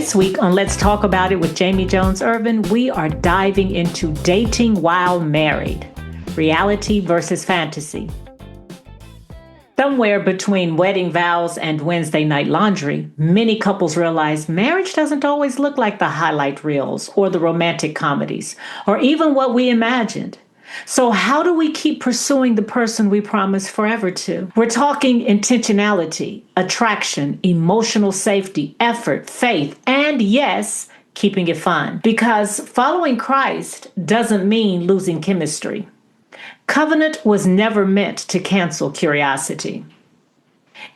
This week on Let's Talk About It with Jami Jones Ervin, we are diving into dating while married, reality versus fantasy. Somewhere between wedding vows and Wednesday night laundry, many couples realize marriage doesn't always look like the highlight reels or the romantic comedies, or even what we imagined. So how do we keep pursuing the person we promised forever to? We're talking intentionality, attraction, emotional safety, effort, faith, and yes, keeping it fun. Because following Christ doesn't mean losing chemistry. Covenant was never meant to cancel curiosity.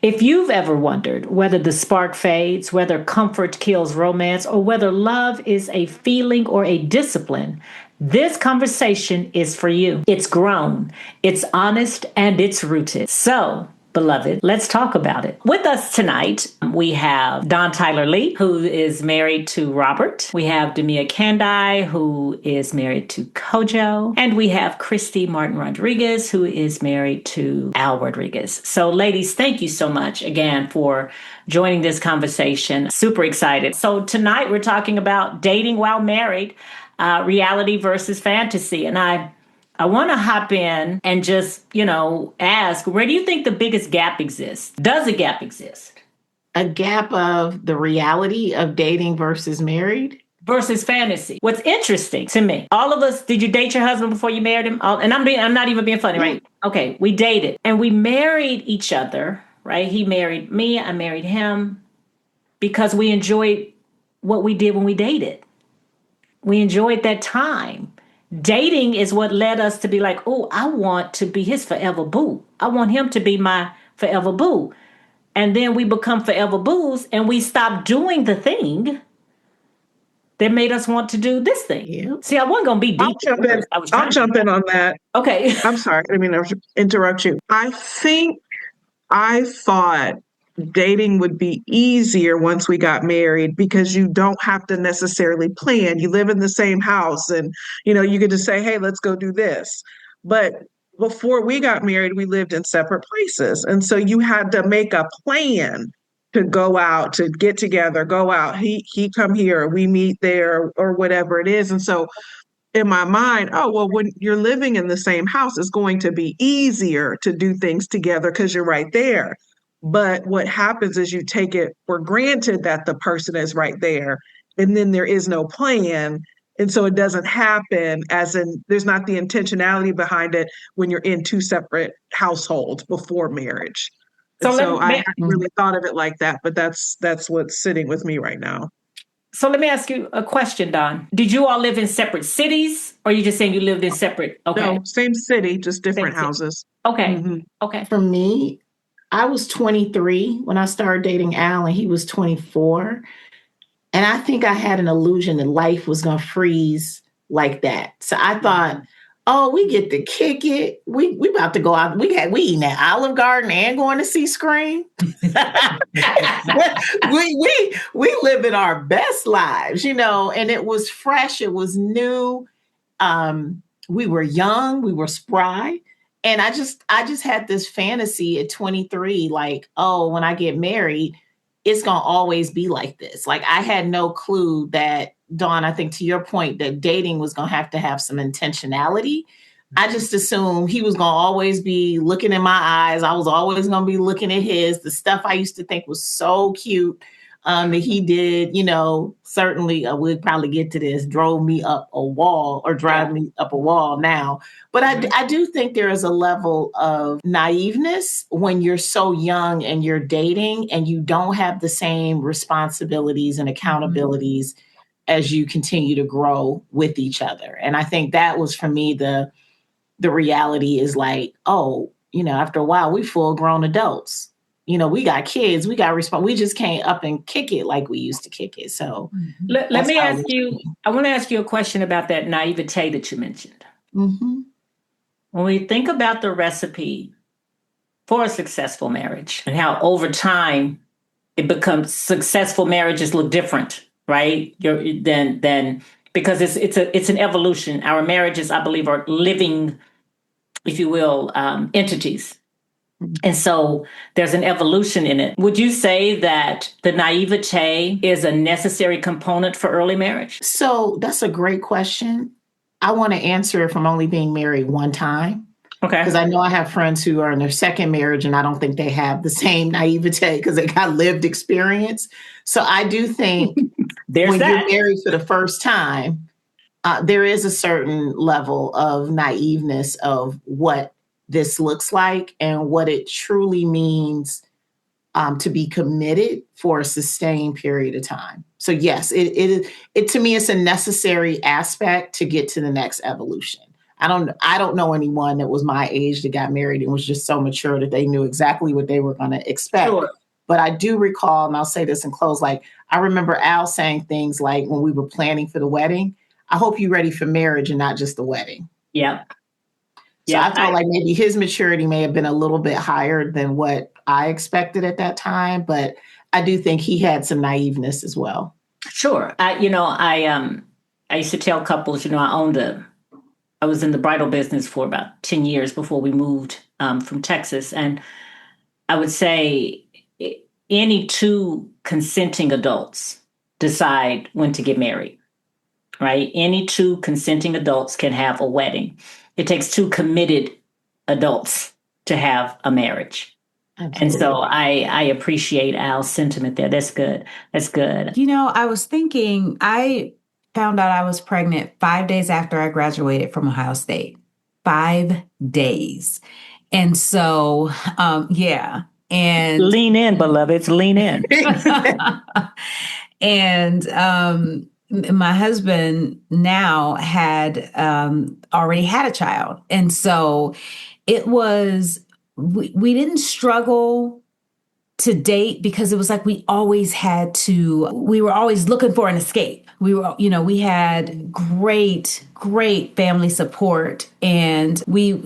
If you've ever wondered whether the spark fades, whether comfort kills romance, or whether love is a feeling or a discipline, this conversation is for you. It's grown, it's honest, and it's rooted. So, beloved, let's talk about it. With us tonight, we have Don Tyler Lee, who is married to Robert. We have Demia Kandai, who is married to Kojo. And we have Christy Martin Rodriguez, who is married to Al Rodriguez. So, ladies, thank you so much again for joining this conversation. Super excited. So tonight we're talking about dating while married, reality versus fantasy. And I want to hop in and just, ask, where do you think the biggest gap exists? Does a gap exist? A gap of the reality of dating versus married? Versus fantasy. What's interesting to me, all of us, did you date your husband before you married him? And I'm not even being funny, right? Okay, we dated and we married each other, right? He married me, I married him because we enjoyed what we did when we dated. We enjoyed that time. Dating is what led us to be like, oh, I want to be his forever boo. I want him to be my forever boo. And then we become forever boos and we stop doing the thing that made us want to do this thing. Yeah. See, I wasn't going to be deep. I'll jump in on that. Okay. I'm sorry. I mean, I interrupt you. I think I thought dating would be easier once we got married because you don't have to necessarily plan. You live in the same house and, you could just say, hey, let's go do this. But before we got married, we lived in separate places. And so you had to make a plan to go out, to get together, go out. He come here, we meet there or whatever it is. And so in my mind, when you're living in the same house, it's going to be easier to do things together because you're right there. But what happens is you take it for granted that the person is right there, and then there is no plan. And so it doesn't happen, as in there's not the intentionality behind it when you're in two separate households before marriage. So I hadn't really thought of it like that, but that's what's sitting with me right now. So let me ask you a question, Don. Did you all live in separate cities, or are you just saying you lived in separate? Okay. No, same city, just different houses. Okay. Mm-hmm. Okay. For me, I was 23 when I started dating Al, and he was 24. And I think I had an illusion that life was going to freeze like that. So I thought, we get to kick it. We about to go out. We eating at Olive Garden and going to see Scream. we living our best lives, and it was fresh. It was new. We were young. We were spry. And I just had this fantasy at 23, like, when I get married, it's going to always be like this. Like, I had no clue that, Dawn, I think to your point, that dating was going to have some intentionality. I just assumed he was going to always be looking in my eyes. I was always going to be looking at his. The stuff I used to think was so cute that he did, certainly we'll probably get to this, drive me up a wall now. But I do think there is a level of naiveness when you're so young and you're dating and you don't have the same responsibilities and accountabilities as you continue to grow with each other. And I think that was, for me, the reality is like, after a while, we full grown adults. We got kids, we got we just can't up and kick it like we used to kick it. So let me ask you, I want to ask you a question about that naivete that you mentioned. Mm-hmm. When we think about the recipe for a successful marriage and how over time it becomes successful marriages look different, right? Then because it's an evolution. Our marriages, I believe, are living, if you will, entities. And so there's an evolution in it. Would you say that the naivete is a necessary component for early marriage? So that's a great question. I want to answer it from only being married one time. Okay. Because I know I have friends who are in their second marriage and I don't think they have the same naivete because they got lived experience. So I do think when you're married for the first time, there is a certain level of naiveness of what this looks like and what it truly means to be committed for a sustained period of time. So yes, it to me, it's a necessary aspect to get to the next evolution. I don't know anyone that was my age that got married and was just so mature that they knew exactly what they were going to expect. Sure. But I do recall, and I'll say this in close, like I remember Al saying things like when we were planning for the wedding, I hope you're ready for marriage and not just the wedding. Yeah. So I felt like maybe his maturity may have been a little bit higher than what I expected at that time, but I do think he had some naiveness as well. Sure. I used to tell couples, I was in the bridal business for about 10 years before we moved from Texas. And I would say any two consenting adults decide when to get married, right? Any two consenting adults can have a wedding. It takes two committed adults to have a marriage. Absolutely. And so I appreciate Al's sentiment there. That's good. That's good. I was thinking, I found out I was pregnant 5 days after I graduated from Ohio State. 5 days. And so, yeah. And lean in, beloveds, lean in. And my husband now had already had a child. And so it was, we didn't struggle to date because it was like we were always looking for an escape. We had great family support, and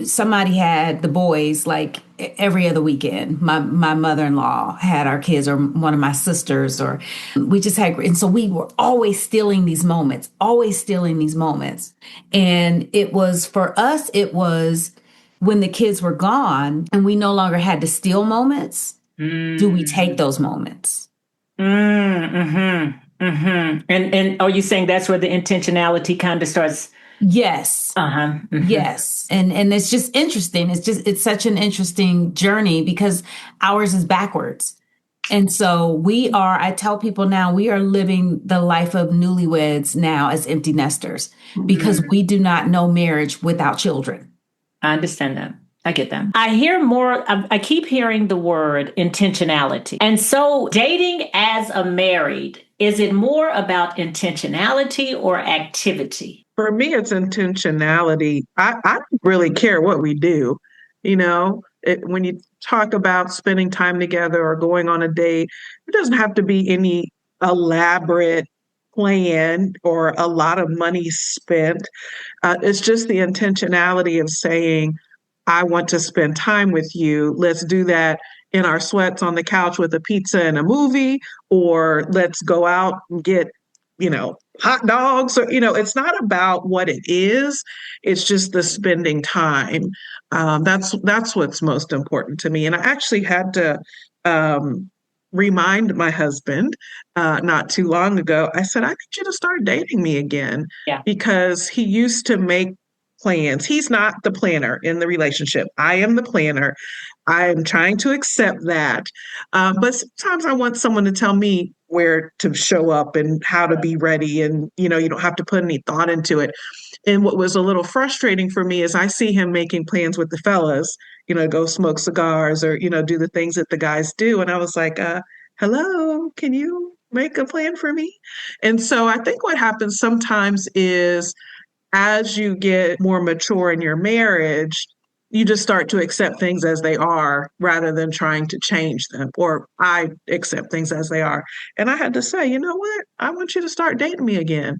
somebody had the boys like every other weekend. My mother-in-law had our kids, or one of my sisters, or we just had, and so we were always stealing these moments. And it was, for us, it was when the kids were gone and we no longer had to steal moments. Do we take those moments? Mm-hmm. Mm-hmm. And are you saying that's where the intentionality kind of starts? Yes. Mm-hmm. Yes. And it's just interesting. It's such an interesting journey because ours is backwards. And so I tell people now, we are living the life of newlyweds now as empty nesters because we do not know marriage without children. I understand that. I get that. I keep hearing the word intentionality. And so dating as a married, is it more about intentionality or activity? For me, it's intentionality. I don't really care what we do. When you talk about spending time together or going on a date, it doesn't have to be any elaborate plan or a lot of money spent. It's just the intentionality of saying, I want to spend time with you. Let's do that in our sweats on the couch with a pizza and a movie, or let's go out and get, hot dogs, or, it's not about what it is. It's just the spending time. That's what's most important to me. And I actually had to remind my husband not too long ago. I said, I need you to start dating me again. Yeah. Because he used to make plans. He's not the planner in the relationship. I am the planner. I'm trying to accept that. But sometimes I want someone to tell me where to show up and how to be ready. And, you don't have to put any thought into it. And what was a little frustrating for me is I see him making plans with the fellas, go smoke cigars or, do the things that the guys do. And I was like, hello, can you make a plan for me? And so I think what happens sometimes is, as you get more mature in your marriage, you just start to accept things as they are rather than trying to change them. Or I accept things as they are. And I had to say, you know what? I want you to start dating me again.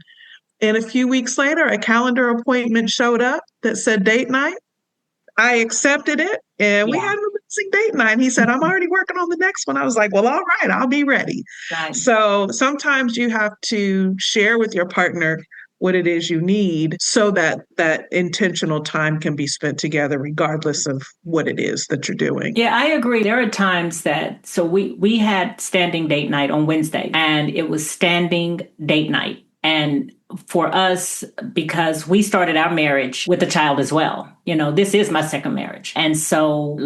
And a few weeks later, a calendar appointment showed up that said date night. I accepted it, and we had an amazing date night. And he said, I'm already working on the next one. I was like, well, all right, I'll be ready. Nice. So sometimes you have to share with your partner what it is you need so that that intentional time can be spent together regardless of what it is that you're doing. Yeah, I agree. There are times that, so we had standing date night on Wednesday, and it was standing date night. And for us, because we started our marriage with a child as well, this is my second marriage. And so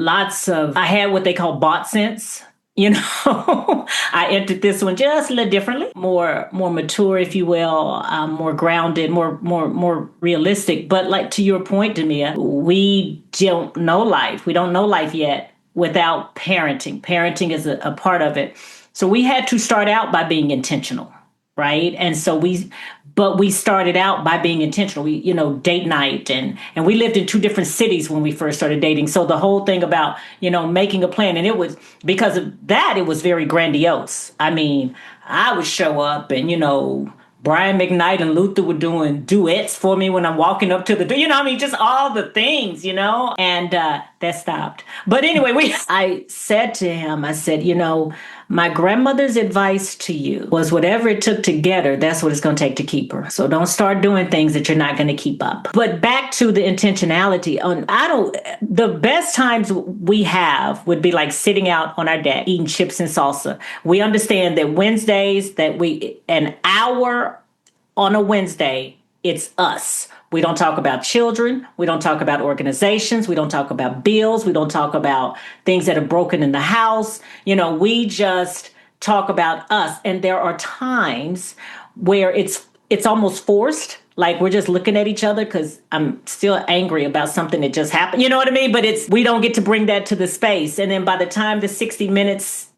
I had what they call bought sense. I entered this one just a little differently, more mature, if you will, more grounded, more realistic. But like to your point, Demia, we don't know life. We don't know life yet without parenting. Parenting is a part of it. So we had to start out by being intentional, right? And so we started out by being intentional. We, date night, and we lived in two different cities when we first started dating. So the whole thing about, making a plan, and it was, because of that, it was very grandiose. I mean, I would show up and, Brian McKnight and Luther were doing duets for me when I'm walking up to the door. Just all the things, and that stopped. But anyway, I said to him, I said, my grandmother's advice to you was whatever it took to get her, that's what it's going to take to keep her. So don't start doing things that you're not going to keep up. But back to the intentionality. The best times we have would be like sitting out on our deck, eating chips and salsa. We understand that Wednesdays, an hour on a Wednesday, it's us. We don't talk about children. We don't talk about organizations. We don't talk about bills. We don't talk about things that are broken in the house. We just talk about us. And there are times where it's almost forced. Like we're just looking at each other because I'm still angry about something that just happened. You know what I mean? But we don't get to bring that to the space. And then by the time the 60 minutes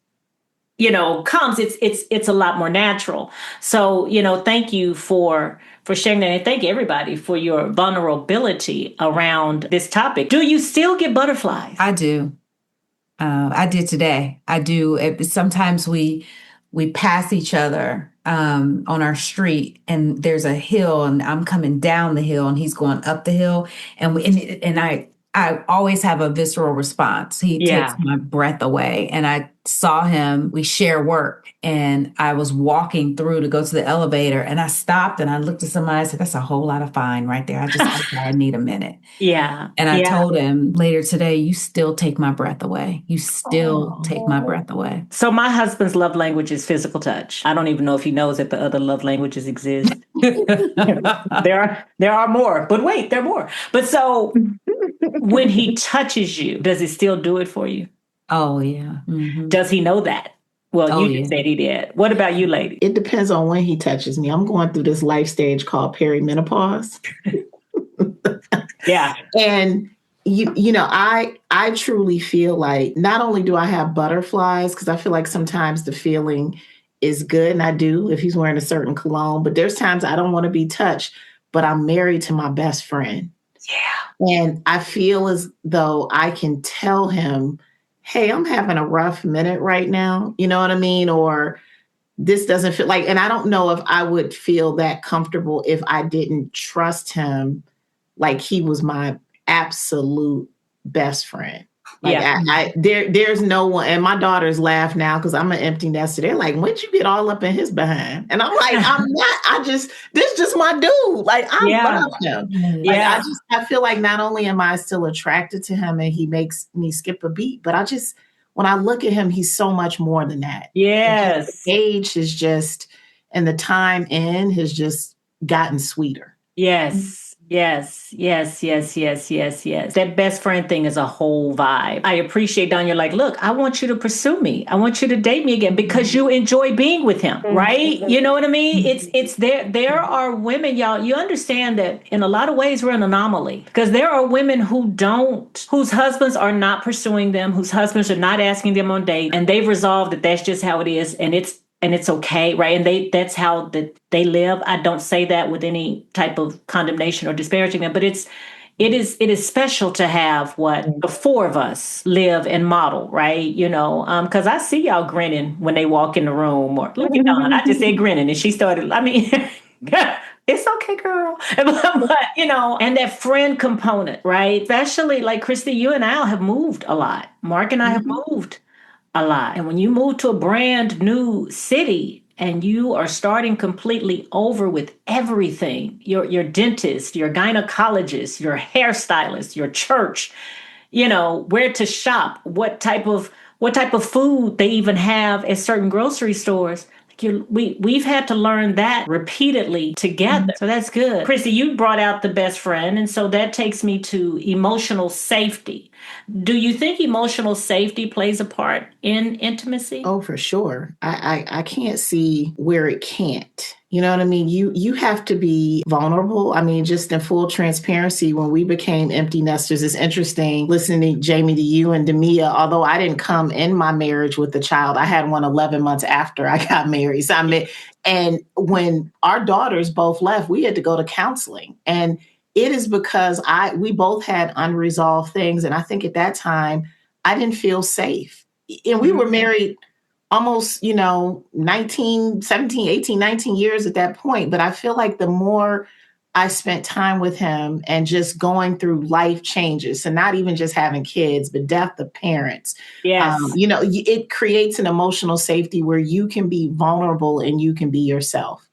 comes, it's a lot more natural. So, thank you for sharing that. And thank everybody for your vulnerability around this topic. Do you still get butterflies? I do. I did today. I do. Sometimes we pass each other on our street, and there's a hill, and I'm coming down the hill and he's going up the hill. And I always have a visceral response. He takes my breath away. And I saw him, we share work, and I was walking through to go to the elevator, and I stopped and I looked at somebody. I said, that's a whole lot of fine right there. I need a minute. Yeah. And I told him later today, you still take my breath away. You still take my breath away. So my husband's love language is physical touch. I don't even know if he knows that the other love languages exist. There are more, but wait, there are more. But so when he touches you, does he still do it for you? Oh, yeah. Mm-hmm. Does he know that? Well, you just said he did. What about you, lady? It depends on when he touches me. I'm going through this life stage called perimenopause. Yeah. And I truly feel like not only do I have butterflies, because I feel like sometimes the feeling is good, and I do if he's wearing a certain cologne, but there's times I don't want to be touched, but I'm married to my best friend. Yeah. And I feel as though I can tell him, hey, I'm having a rough minute right now. You know what I mean? Or this doesn't feel like, and I don't know if I would feel that comfortable if I didn't trust him like he was my absolute best friend. Like there's no one, and my daughters laugh now because I'm an empty nester. They're like, when'd you get all up in his behind? And I'm like, I'm not, this is just my dude. Like, I love him. Like, I feel like not only am I still attracted to him and he makes me skip a beat, but when I look at him, he's so much more than that. Yes. The age is just, and the time in has just gotten sweeter. Yes. Yes. That best friend thing is a whole vibe. I appreciate, Don, you're like, look, I want you to pursue me. I want you to date me again because you enjoy being with him, right? You know what I mean? It's there. There are women, y'all, you understand that in a lot of ways we're an anomaly because there are women whose husbands are not pursuing them, whose husbands are not asking them on dates, and they've resolved that that's just how it is. And it's okay, right? And that's how they live. I don't say that with any type of condemnation or disparaging them, but it is special to have what the four of us live and model, right? Because I see y'all grinning when they walk in the room, or look at Dawn. I just said grinning, and she started. I mean, it's okay, girl. But and that friend component, right? Especially like Christy, you and I have moved a lot. Mark and I have moved a lot. And when you move to a brand new city, and you are starting completely over with everything, your dentist, your gynecologist, your hairstylist, your church, where to shop, what type of food they even have at certain grocery stores. We've had to learn that repeatedly together. So that's good. Chrissy, you brought out the best friend. And so that takes me to emotional safety. Do you think emotional safety plays a part in intimacy? Oh, for sure. I can't see where it can't. You know what I mean? You have to be vulnerable. I mean, just in full transparency, when we became empty nesters, it's interesting listening, Jami, to you and Demia. Although I didn't come in my marriage with a child, I had one 11 months after I got married. And when our daughters both left, we had to go to counseling. And it is because we both had unresolved things. And I think at that time, I didn't feel safe. And we were married almost, 19, 17, 18, 19 years at that point. But I feel like the more I spent time with him and just going through life changes, and not even just having kids, but death of parents, Yes. it creates an emotional safety where you can be vulnerable and you can be yourself.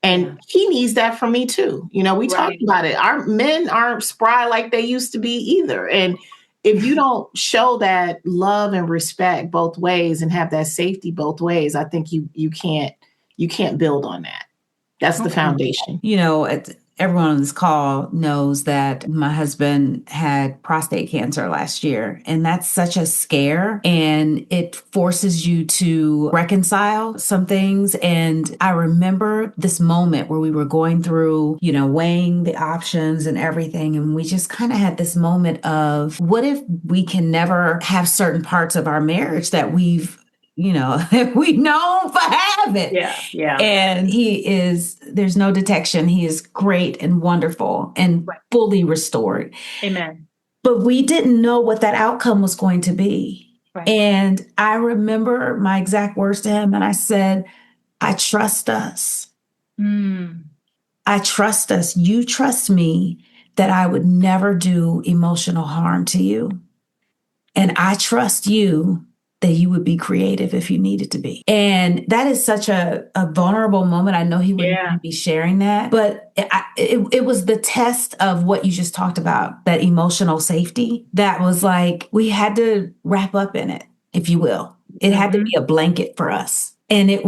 And he needs that from me too. We talked about it. Our men aren't spry like they used to be either. And if you don't show that love and respect both ways and have that safety both ways, I think you can't build on that. That's the foundation. Everyone on this call knows that my husband had prostate cancer last year, and that's such a scare, and it forces you to reconcile some things. And I remember this moment where we were going through, weighing the options and everything. And we just kind of had this moment of, what if we can never have certain parts of our marriage that we've we know for having. Yeah. And there's no detection. He is great and wonderful and fully restored. Amen. But we didn't know what that outcome was going to be. Right. And I remember my exact words to him, and I said, I trust us. I trust us. You trust me that I would never do emotional harm to you. And I trust you that you would be creative if you needed to be. And that is such a vulnerable moment. I know he wouldn't be sharing that, but it was the test of what you just talked about, that emotional safety. That was like, we had to wrap up in it, if you will. It had to be a blanket for us. And it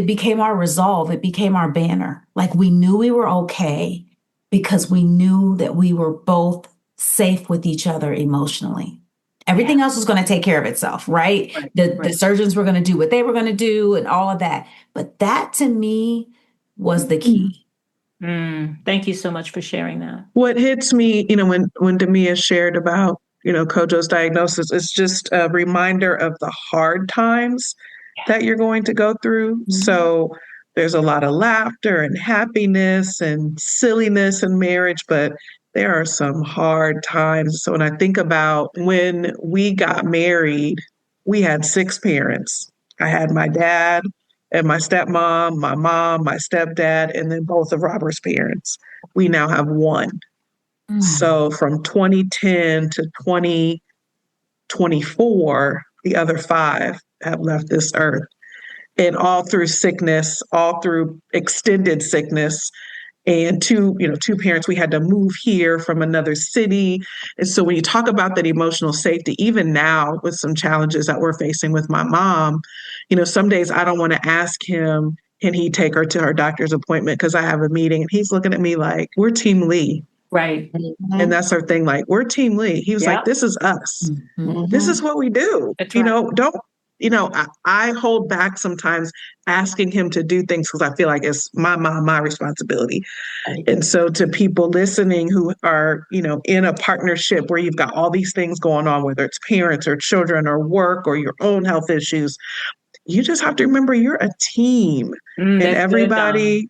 became our resolve. It became our banner. Like, we knew we were okay because we knew that we were both safe with each other emotionally. Everything else was going to take care of itself, right? The surgeons were going to do what they were going to do and all of that. But that, to me, was the key. Thank you so much for sharing that. What hits me, when Demia shared about, Kojo's diagnosis, it's just a reminder of the hard times that you're going to go through. So there's a lot of laughter and happiness and silliness in marriage, but there are some hard times. So when I think about when we got married, we had 6 parents. I had my dad and my stepmom, my mom, my stepdad, and then both of Robert's parents. We now have 1. So from 2010 to 2024, the other 5 have left this earth. And all through sickness, all through extended sickness. And 2 parents, we had to move here from another city. And so when you talk about that emotional safety, even now with some challenges that we're facing with my mom, some days I don't want to ask him, can he take her to her doctor's appointment because I have a meeting? And he's looking at me like, we're Team Lee. Right. And that's our thing. Like, we're Team Lee. He was like, this is us. This is what we do. That's right. I hold back sometimes asking him to do things because I feel like it's my responsibility. And so to people listening who are, in a partnership where you've got all these things going on, whether it's parents or children or work or your own health issues, you just have to remember you're a team and everybody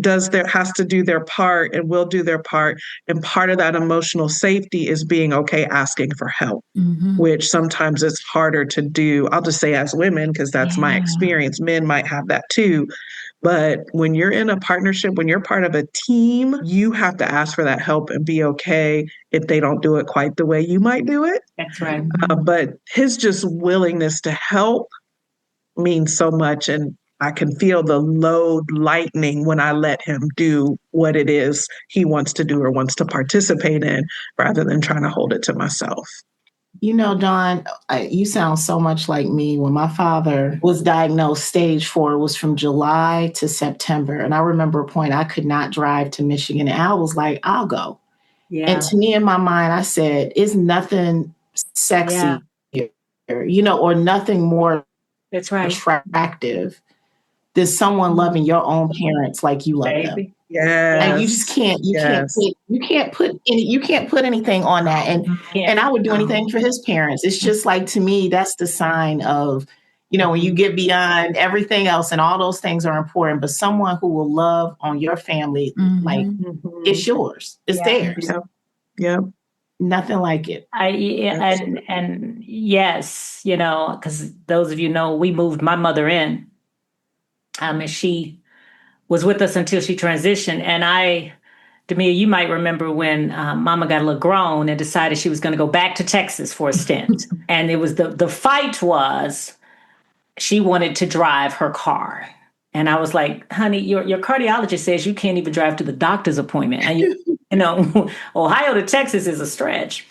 has to do their part and will do their part. And part of that emotional safety is being okay asking for help, which sometimes it's harder to do. I'll just say as women, because that's my experience. Men might have that too. But when you're in a partnership, when you're part of a team, you have to ask for that help and be okay if they don't do it quite the way you might do it. That's right. But his just willingness to help means so much. And I can feel the load lightening when I let him do what it is he wants to do or wants to participate in rather than trying to hold it to myself. You know, Dawn, you sound so much like me. When my father was diagnosed stage 4, it was from July to September. And I remember a point I could not drive to Michigan. And I was like, I'll go. And Yeah. to me, in my mind, I said, it's nothing Yeah. sexy, or nothing more That's right. attractive than someone loving your own parents like you love them. Baby. And Yeah. you just can't, Yes. you can't put anything on that. Can't. And I would do anything for his parents. It's just like, to me, that's the sign of, when you get beyond everything else, and all those things are important, but someone who will love on your family, like, it's yours, it's theirs. Yep. Yep. Nothing like it. And yes, because those of you know, we moved my mother in, and she was with us until she transitioned. And Demia, you might remember when Mama got a little grown and decided she was going to go back to Texas for a stint. And it was the fight was she wanted to drive her car. And I was like, honey, your cardiologist says you can't even drive to the doctor's appointment. And Ohio to Texas is a stretch.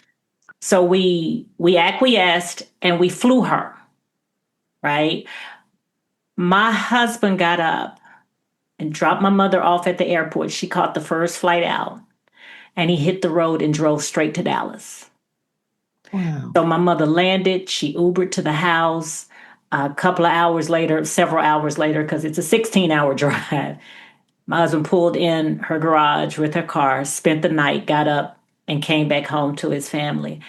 So we acquiesced and we flew her, right? My husband got up and dropped my mother off at the airport. She caught the first flight out, and he hit the road and drove straight to Dallas. Wow. So my mother landed, she Ubered to the house. A couple of hours later, several hours later, because it's a 16-hour drive, my husband pulled in her garage with her car, spent the night, got up, and came back home to his family.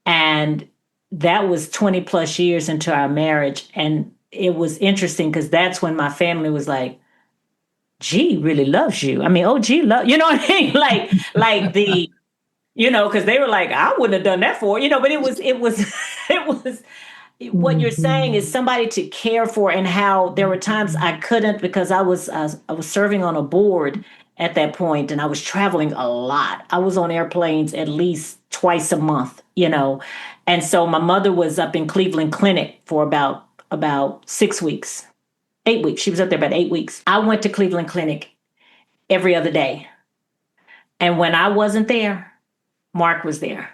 And that was 20 plus years into our marriage. And it was interesting because that's when my family was like, G really loves you. I mean, oh, G love, you know what I mean? like the, because they were like, I wouldn't have done that for, but it was, what you're saying is somebody to care for, and how there were times I couldn't because I was serving on a board at that point, and I was traveling a lot. I was on airplanes at least twice a month, and so my mother was up in Cleveland Clinic for about 6 weeks, 8 weeks. She was up there about 8 weeks. I went to Cleveland Clinic every other day, and when I wasn't there, Mark was there.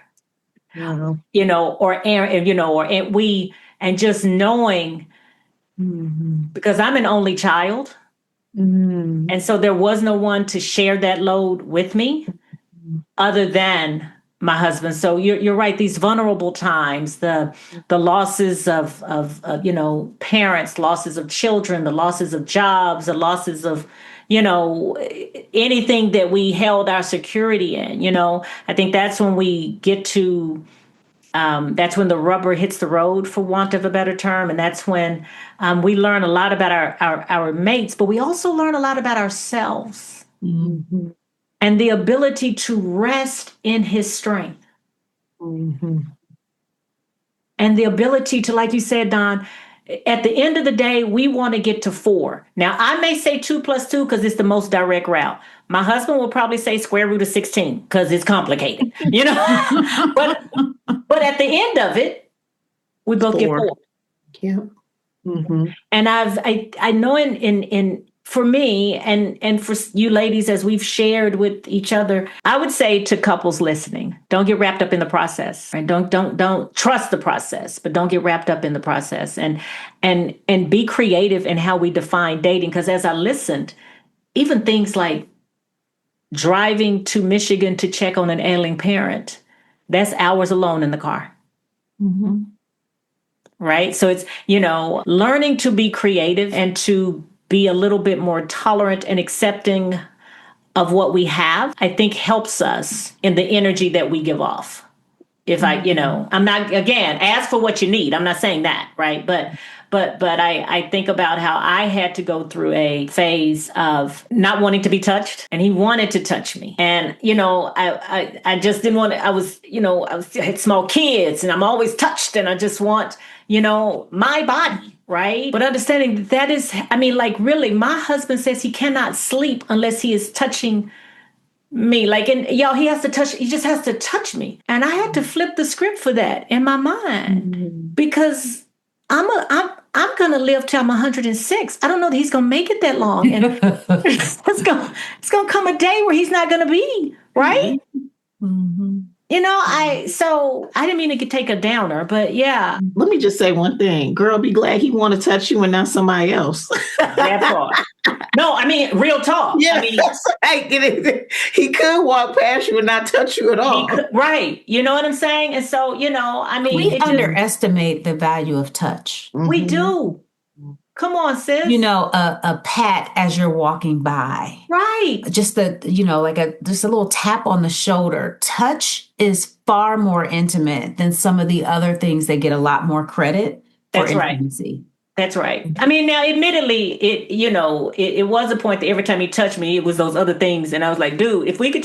Or Aaron, and just knowing, because I'm an only child, and so there was no one to share that load with me other than my husband. So you're right. These vulnerable times, the losses of parents, losses of children, the losses of jobs, the losses of anything that we held our security in. I think that's when we get to. That's when the rubber hits the road, for want of a better term, and that's when we learn a lot about our mates, but we also learn a lot about ourselves. And the ability to rest in his strength. And the ability to, like you said, Don, at the end of the day, we want to get to 4. Now, I may say 2 plus 2 because it's the most direct route. My husband will probably say square root of 16 because it's complicated, but at the end of it, we both get 4. Yeah. And I know in for me and for you ladies, as we've shared with each other, I would say to couples listening, don't get wrapped up in the process, and don't trust the process, but don't get wrapped up in the process, and be creative in how we define dating. Because as I listened, even things like driving to Michigan to check on an ailing parent, that's hours alone in the car. Right? So it's, learning to be creative and to be a little bit more tolerant and accepting of what we have, I think helps us in the energy that we give off. If I'm not, again, ask for what you need. I'm not saying that, right? But I think about how I had to go through a phase of not wanting to be touched, and he wanted to touch me. And, I just didn't want to, I had small kids, and I'm always touched, and I just want, my body, right? But understanding that is, really, my husband says he cannot sleep unless he is touching me. He just has to touch me. And I had to flip the script for that in my mind, because I'm I'm going to live till I'm 106. I don't know that he's going to make it that long. And it's going to come a day where he's not going to be, right? Mm-hmm. So I didn't mean to take a downer, but yeah. Let me just say one thing. Girl, be glad he want to touch you and not somebody else. That part. No, I mean, real talk. Yeah, I mean, he could walk past you and not touch you at all. Right. You know what I'm saying? And so, I mean, we underestimate the value of touch. We do. Come on, sis. A pat as you're walking by. Right. Just just a little tap on the shoulder. Touch is far more intimate than some of the other things that get a lot more credit for intimacy. That's right. I mean, now, admittedly, it was a point that every time he touched me, it was those other things. And I was like, dude, if we could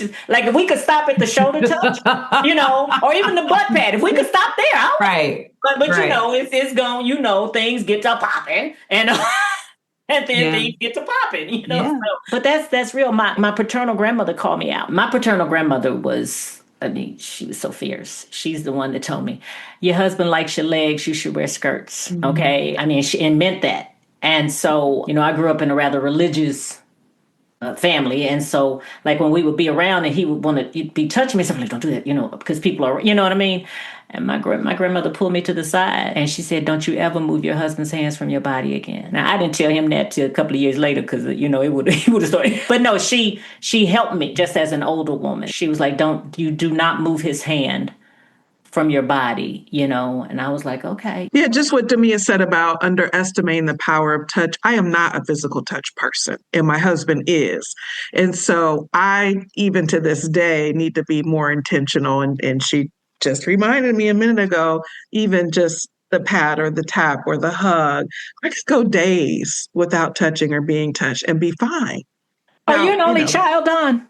stop at the shoulder touch, or even the butt pad, if we could stop there. Right. But if it's gone, things get to popping and then things get to popping, Yeah. So, but that's real. My paternal grandmother called me out. My paternal grandmother she was so fierce. She's the one that told me, your husband likes your legs, you should wear skirts. Mm-hmm. Okay. I mean, she meant that. And so, I grew up in a rather religious family. And so, like, when we would be around and he would want to be touching me, something like, don't do that, because people are, you know what I mean? And my grandmother pulled me to the side and she said, don't you ever move your husband's hands from your body again. Now, I didn't tell him that till a couple of years later because, he would have started. But no, she helped me just as an older woman. She was like, do not move his hand from your body, and I was like, okay. Yeah, just what Damia said about underestimating the power of touch. I am not a physical touch person, and my husband is. And so I, even to this day, need to be more intentional. And she just reminded me a minute ago, even just the pat or the tap or the hug, I could go days without touching or being touched and be fine. Are you an only child, Dawn?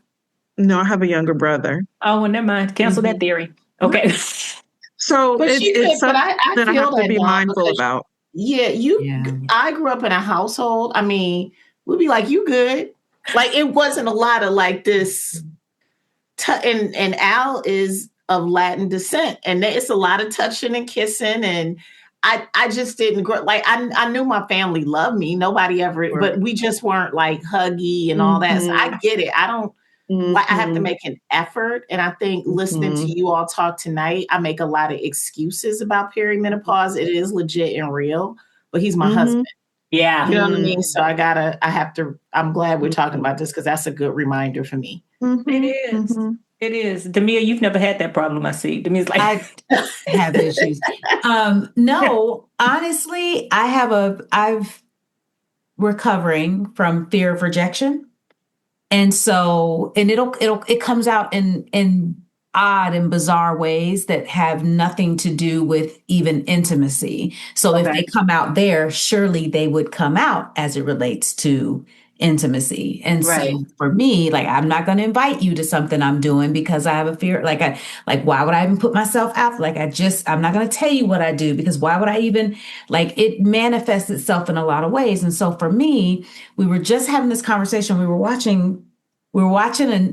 No, I have a younger brother. Oh, well, never mind. Cancel that theory. Okay. So it's something that I have to be mindful about. Yeah, I grew up in a household. I mean, we'd be like, you good. Like, it wasn't a lot of like this. And Al is of Latin descent. And it's a lot of touching and kissing. And I just didn't grow. Like, I knew my family loved me. Nobody ever, but we just weren't like huggy and all that. So I get it. I don't. Like, I have to make an effort. And I think listening to you all talk tonight, I make a lot of excuses about perimenopause. It is legit and real, but he's my husband. Yeah. You know what I mean? So I'm glad we're talking about this because that's a good reminder for me. It is. It is. Damia, you've never had that problem, I see. Damia's like, I have issues. No, honestly, I've recovering from fear of rejection. And so, and it comes out in odd and bizarre ways that have nothing to do with even intimacy. So if they come out there, surely they would come out as it relates to intimacy. And so for me, like, I'm not going to invite you to something I'm doing because I have a fear. Why would I even put myself out? I'm not going to tell you what I do because why would I even, it manifests itself in a lot of ways. And so for me, we were just having this conversation. We were watching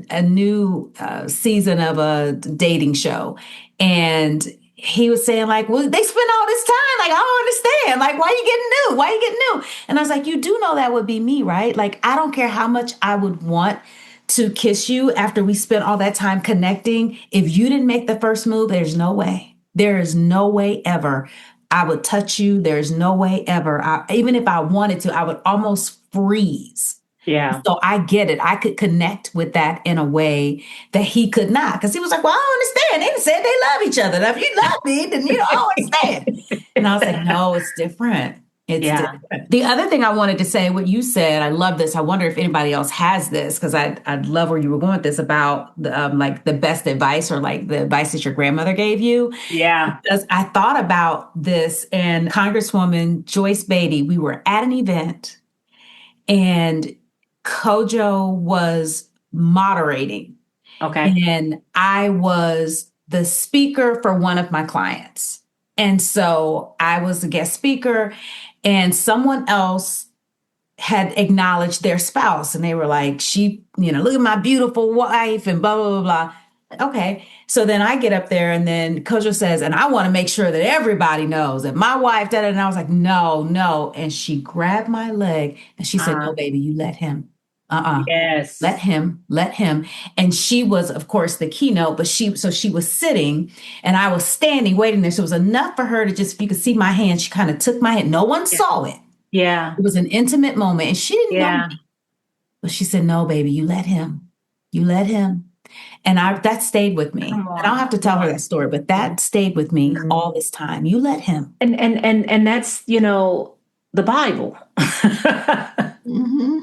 a new season of a dating show. And he was saying, like, well, they spend all this time. Like, I don't understand. Like, why are you getting new? Why are you getting new? And I was like, you do know that would be me, right? Like, I don't care how much I would want to kiss you after we spent all that time connecting. If you didn't make the first move, there's no way. There is no way ever I would touch you. There's no way ever. Even if I wanted to, I would almost freeze. Yeah. So I get it. I could connect with that in a way that he could not. Because he was like, well, I don't understand. They said they love each other. Now, if you love me, then I don't understand. And I was like, no, it's different. It's different. The other thing I wanted to say, what you said, I love this. I wonder if anybody else has this, because I'd love where you were going with this about the best advice or like the advice that your grandmother gave you. Yeah. Because I thought about this, and Congresswoman Joyce Beatty, we were at an event and Kojo was moderating. Okay. And I was the speaker for one of my clients. And so I was the guest speaker, and someone else had acknowledged their spouse. And they were like, look at my beautiful wife and blah, blah, blah, blah. Okay. So then I get up there and then Kojo says, and I want to make sure that everybody knows that my wife, da, da, and I was like, no, no. And she grabbed my leg and she said, no, baby, you let him. Let Yes. him, let him. And she was, of course, the keynote, but she was sitting and I was standing waiting there. So it was enough for her to just, if you could see my hand, she kind of took my hand. No one Yeah. saw it. Yeah. It was an intimate moment. And she didn't know Yeah. me, but she said, no, baby, you let him. You let him. And that stayed with me. Come I don't on. have to tell her that story, but that stayed with me all this time. You let him. And that's, the Bible. Mm-hmm.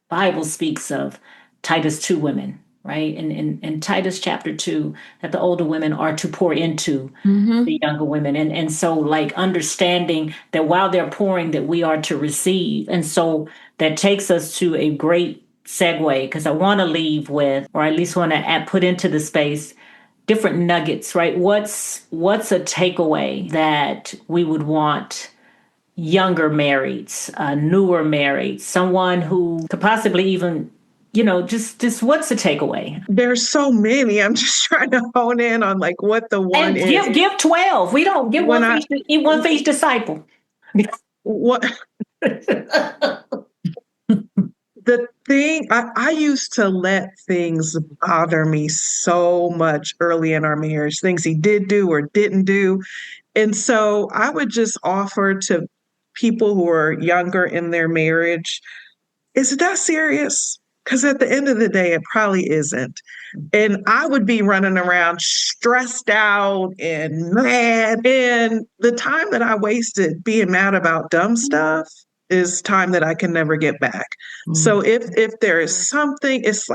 Bible speaks of Titus 2 women, right? And in Titus chapter 2, that the older women are to pour into the younger women. And so like understanding that while they're pouring, that we are to receive. And so that takes us to a great segue, because I want to leave with, or at least want to put into the space different nuggets, right? What's a takeaway that we would want younger marrieds, newer marrieds, someone who could possibly even, just what's the takeaway? There's so many. I'm just trying to hone in on like what the one And is. give 12. We don't give When one for each disciple. what the thing I used to let things bother me so much early in our marriage, things he did do or didn't do. And so I would just offer to people who are younger in their marriage, is it that serious? Because at the end of the day, it probably isn't. And I would be running around stressed out and mad. And the time that I wasted being mad about dumb stuff is time that I can never get back. So if there is something, it's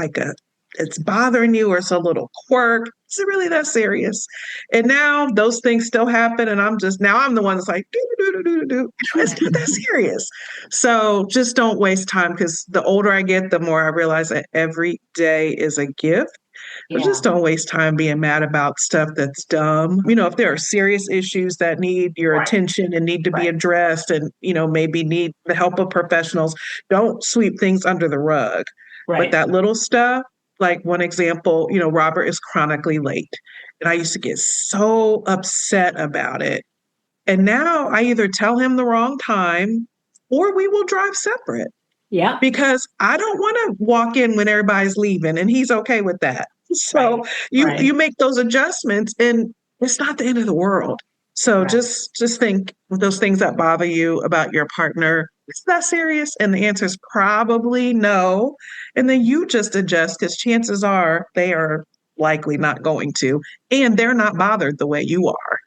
bothering you or it's a little quirk, is it really that serious? And now those things still happen, and I'm the one that's like, do. It's not that serious. So just don't waste time, because the older I get, the more I realize that every day is a gift. But Yeah. just don't waste time being mad about stuff that's dumb. If there are serious issues that need your Right. attention and need to be Right. addressed and, maybe need the help of professionals, don't sweep things under the rug. But Right. that little stuff, like one example, Robert is chronically late. And I used to get so upset about it. And now I either tell him the wrong time or we will drive separate, Yeah. because I don't want to walk in when everybody's leaving and he's okay with that. So Right. you make those adjustments and it's not the end of the world. So Right. just think of those things that bother you about your partner. Is that serious? And the answer is probably no. And then you just adjust, because chances are they are likely not going to, and they're not bothered the way you are.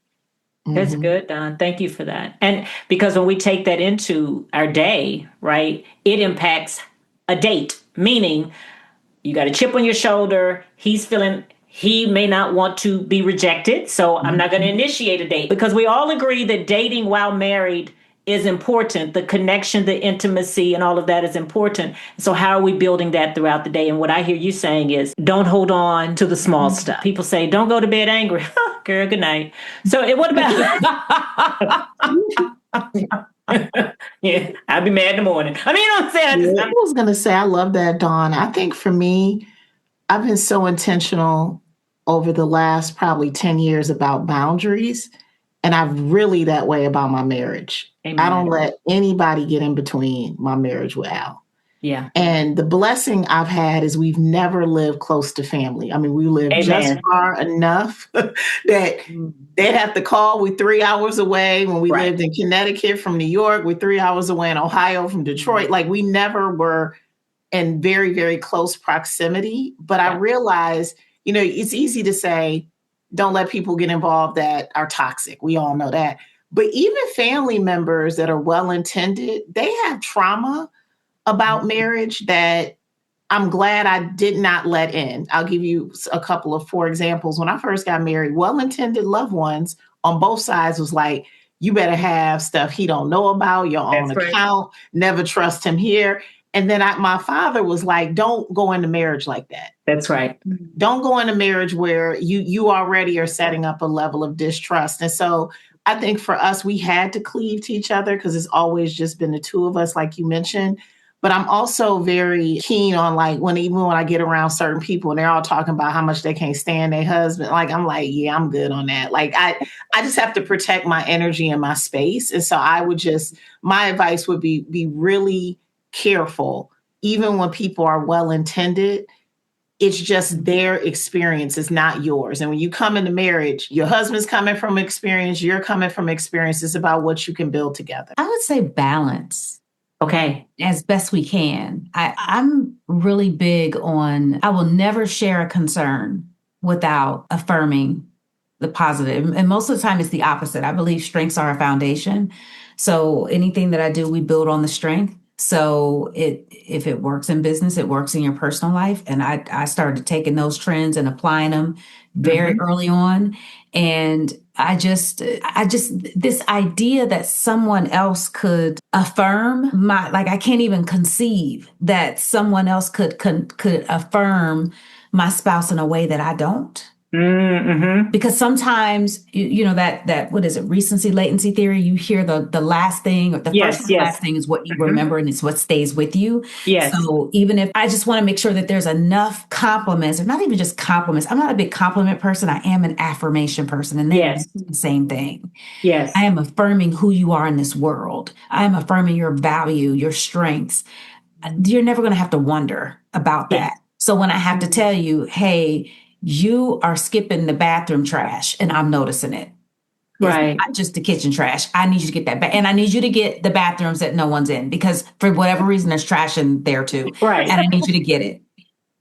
That's good, Don. Thank you for that. And because when we take that into our day, right, it impacts a date, meaning you got a chip on your shoulder. He may not want to be rejected. So I'm not going to initiate a date, because we all agree that dating while married is important. The connection, the intimacy, and all of that is important. So how are we building that throughout the day? And what I hear you saying is, don't hold on to the small stuff. People say, don't go to bed angry. Girl, good night. So what about? Yeah, I'll be mad in the morning. I mean, you know what I'm saying? I was going to say, I love that, Dawn. I think for me, I've been so intentional over the last probably 10 years about boundaries. And I'm really that way about my marriage. Amen. I don't let anybody get in between my marriage with Al. Yeah. And the blessing I've had is we've never lived close to family. I mean, we live just far enough that they'd have to call. We're 3 hours away. When we lived in Connecticut from New York, we're 3 hours away in Ohio from Detroit. Like, we never were in very, very close proximity. But I realized, it's easy to say, don't let people get involved that are toxic. We all know that. But even family members that are well-intended, they have trauma about marriage that I'm glad I did not let in. I'll give you a couple of 4 examples. When I first got married, well-intended loved ones on both sides was like, you better have stuff he don't know about, your own account, never trust him here. And then my father was like, don't go into marriage like that. That's right. Don't go into marriage where you already are setting up a level of distrust. And so I think for us, we had to cleave to each other because it's always just been the two of us, like you mentioned. But I'm also very keen on like even when I get around certain people and they're all talking about how much they can't stand their husband, like I'm like, yeah, I'm good on that. Like I just have to protect my energy and my space. And so my advice would be really careful, even when people are well intended. It's just their experience, it's not yours. And when you come into marriage, your husband's coming from experience, you're coming from experience. It's about what you can build together. I would say balance. Okay. As best we can. I'm really big on, I will never share a concern without affirming the positive. And most of the time it's the opposite. I believe strengths are a foundation. So anything that I do, we build on the strength. So if it works in business, it works in your personal life. And I started taking those trends and applying them very early on. And I just this idea that someone else could affirm I can't even conceive that someone else could affirm my spouse in a way that I don't. Mm-hmm. Because sometimes you know that what is it, recency latency theory, you hear the last thing or the first and last thing is what you remember and it's what stays with you. Yes. So even if I just want to make sure that there's enough compliments, or not even just compliments, I'm not a big compliment person, I am an affirmation person, and they're the same thing. Yes. I am affirming who you are in this world. I am affirming your value, your strengths. You're never going to have to wonder about that. So when I have to tell you, hey, you are skipping the bathroom trash and I'm noticing it. Right. It's not just the kitchen trash. I need you to get that back. And I need you to get the bathrooms that no one's in, because for whatever reason, there's trash in there too. Right. And I need you to get it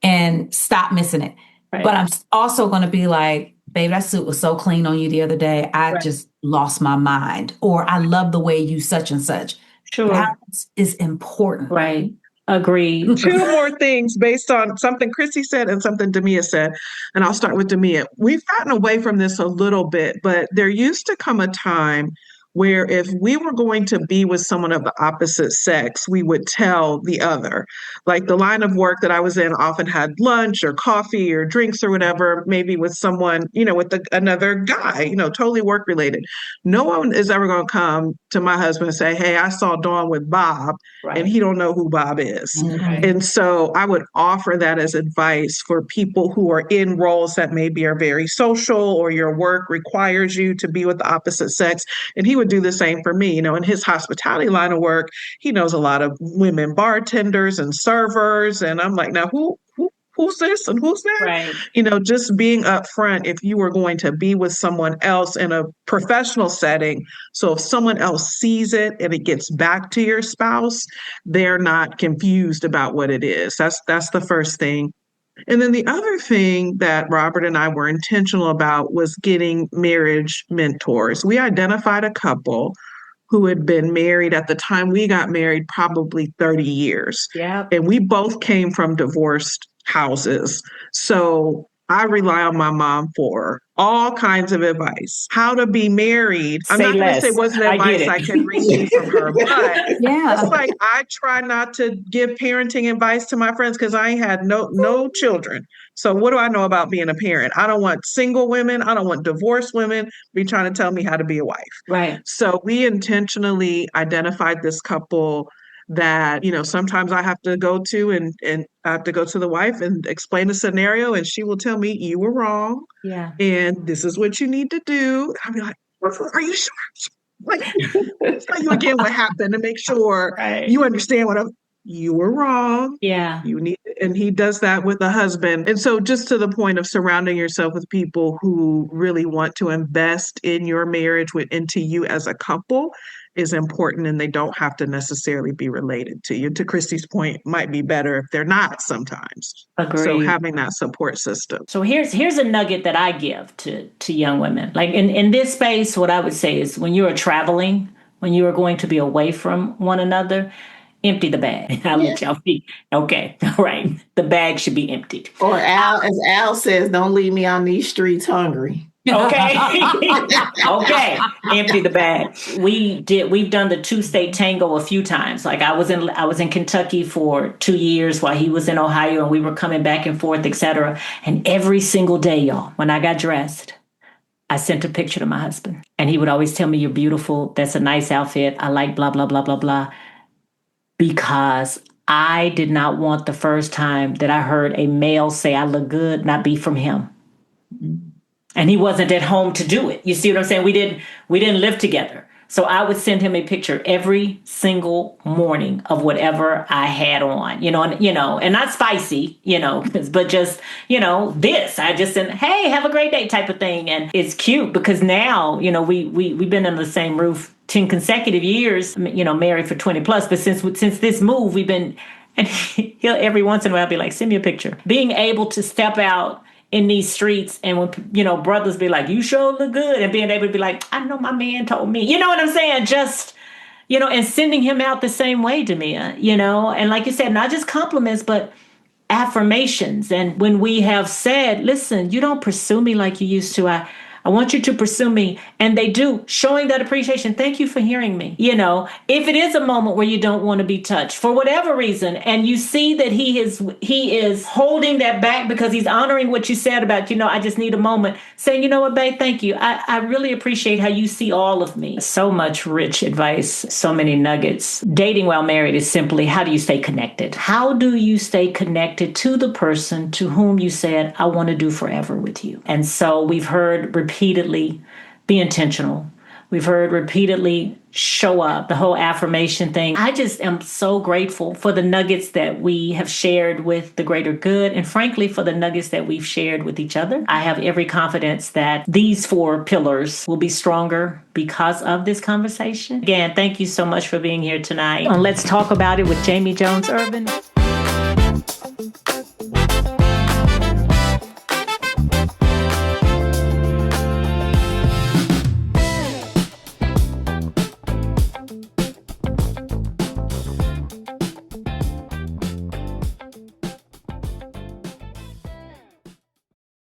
and stop missing it. Right. But I'm also going to be like, babe, that suit was so clean on you the other day. I just lost my mind. Or I love the way you such and such. Sure. Balance is important. Right. Agreed. Two more things based on something Chrissy said and something Demia said. And I'll start with Demia. We've gotten away from this a little bit, but there used to come a time where if we were going to be with someone of the opposite sex, we would tell the other. Like the line of work that I was in often had lunch or coffee or drinks or whatever, maybe with someone, with another guy, totally work related. No one is ever going to come to my husband and say, hey, I saw Dawn with Bob, and he don't know who Bob is. Right. And so I would offer that as advice for people who are in roles that maybe are very social, or your work requires you to be with the opposite sex. And he would do the same for me. In his hospitality line of work, he knows a lot of women bartenders and servers. And I'm like, now who's this and who's that? Right. Just being upfront if you were going to be with someone else in a professional setting. So if someone else sees it and it gets back to your spouse, they're not confused about what it is. That's the first thing. And then the other thing that Robert and I were intentional about was getting marriage mentors. We identified a couple who had been married at the time we got married, probably 30 years. Yeah. And we both came from divorced houses. So I rely on my mom for all kinds of advice. How to be married. I'm not going to say it wasn't advice I could receive from her, but it's like I try not to give parenting advice to my friends because I had no children. So what do I know about being a parent? I don't want single women. I don't want divorced women be trying to tell me how to be a wife. Right. So we intentionally identified this couple that, sometimes I have to go to and I have to go to the wife and explain the scenario, and she will tell me, you were wrong. Yeah. And this is what you need to do. I'll be like, are you sure? Like, tell you again what happened to make sure you understand you were wrong. Yeah. And he does that with a husband. And so just to the point of surrounding yourself with people who really want to invest in your marriage, into you as a couple, is important, and they don't have to necessarily be related to you. To Christy's point, might be better if they're not sometimes. Agreed. So having that support system. So here's a nugget that I give to young women. Like in this space, what I would say is when you are traveling, when you are going to be away from one another, empty the bag. I'll let y'all be. Okay. All right. The bag should be emptied. Or as Al says, don't leave me on these streets hungry. Okay. Okay. Empty the bag. We've done the 2-state tango a few times. Like I was in Kentucky for 2 years while he was in Ohio, and we were coming back and forth, etc. And every single day, y'all, when I got dressed, I sent a picture to my husband, and he would always tell me, you're beautiful. That's a nice outfit. I like blah, blah, blah, blah, blah. Because I did not want the first time that I heard a male say I look good not be from him. And he wasn't at home to do it. You see what I'm saying? We didn't live together. So I would send him a picture every single morning of whatever I had on, and not spicy, but just, this. I just said, hey, have a great day type of thing. And it's cute because now, we've been under the same roof 10 consecutive years, married for 20 plus. But since this move, we've been, and he'll every once in a while be like, send me a picture. Being able to step out in these streets, and when brothers be like, you sure look good, and being able to be like, I know my man told me, you know what I'm saying, just and sending him out the same way to me, and like you said, not just compliments but affirmations. And when we have said, listen, you don't pursue me like you used to, I want you to pursue me. And they do, showing that appreciation. Thank you for hearing me. If it is a moment where you don't want to be touched for whatever reason, and you see that he is holding that back because he's honoring what you said about, I just need a moment, saying, you know what, babe, thank you. I really appreciate how you see all of me. So much rich advice, so many nuggets. Dating while married is simply, how do you stay connected? How do you stay connected to the person to whom you said, I want to do forever with you? And so we've heard repeatedly, be intentional. We've heard repeatedly, show up, the whole affirmation thing. I just am so grateful for the nuggets that we have shared with the greater good, and frankly, for the nuggets that we've shared with each other. I have every confidence that these 4 pillars will be stronger because of this conversation. Again, thank you so much for being here tonight. And let's talk about it with Jami Jones Ervin.